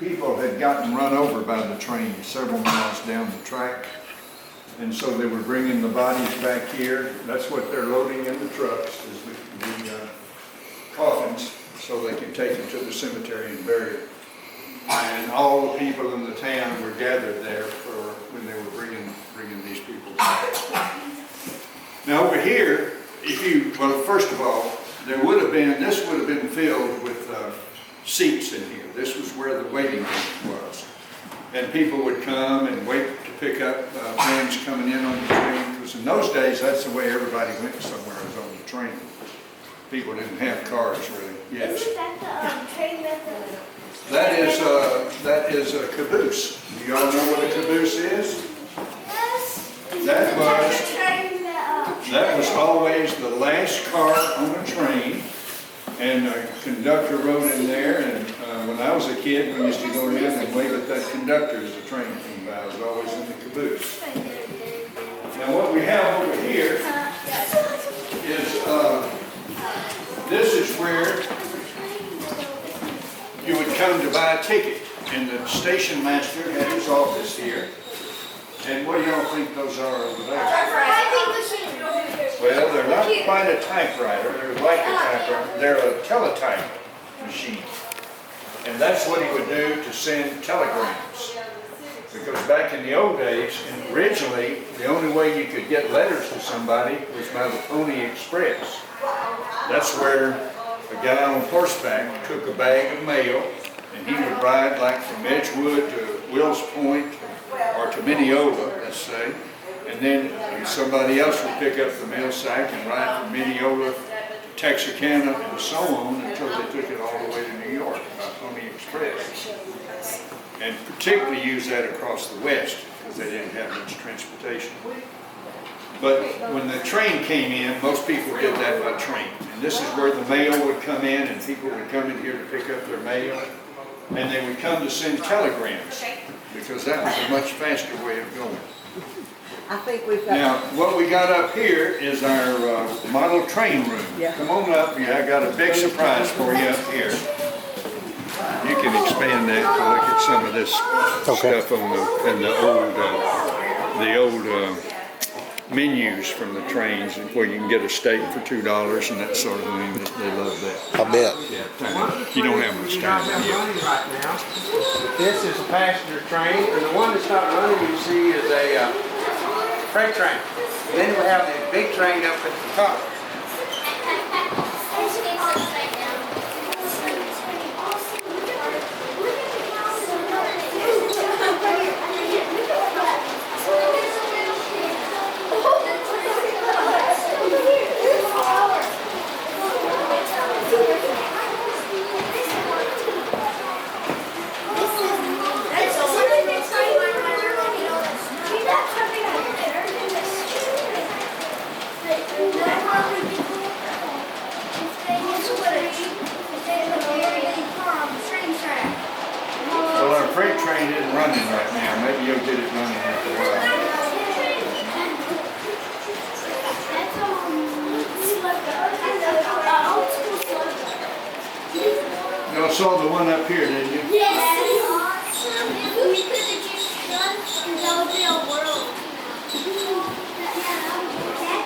people had gotten run over by the train several miles down the track. And so they were bringing the bodies back here. That's what they're loading in the trucks, is the coffins, so they can take them to the cemetery and bury it. And all the people in the town were gathered there for when they were bringing these people back. Now over here, well, first of all, this would have been filled with seats in here. This was where the waiting room was. And people would come and wait to pick up friends coming in on the train. Because in those days, that's the way everybody went somewhere, was on the train. People didn't have cars, really. Yes. Isn't that the train method? That is a caboose. Do y'all know what a caboose is? Yes. That was always the last car on a train. And a conductor rode in there, and when I was a kid, we used to go in and wave at that conductor as the train came by. I was always in the caboose. Now what we have over here is, this is where you would come to buy a ticket. And the station master had his office here. And what do y'all think those are over there? Well, they're not quite a typewriter. They're like a typewriter. They're a teletype machine. And that's what he would do to send telegrams. Because back in the old days, and originally, the only way you could get letters to somebody was by the Pony Express. That's where a guy on horseback took a bag of mail, and he would ride like from Edgewood to Wills Point, or to Mineola, let's say, and then somebody else would pick up the mail sack and ride from Mineola to Texarkana and so on until they took it all the way to New York by Pony Express. And particularly use that across the West because they didn't have much transportation. But when the train came in, most people did that by train. And this is where the mail would come in, and people would come in here to pick up their mail, and they would come to send telegrams, because that was a much faster way of going. I think we've got... Now, what we got up here is our model train room. Yeah. Come on up here. I got a big surprise for you up here. You can expand that to look at some of this stuff on the old menus from the trains, where you can get a steak for $2 and that sort of thing. They love that. I bet. Yeah, you don't have much time yet. Right now. This is a passenger train, and the one that's not running, you see, is a freight train. And then we have the big train up at the top. Well, our freight train isn't running right now. Maybe you'll get it running after a while. Y'all saw the one up here, didn't you? Yes.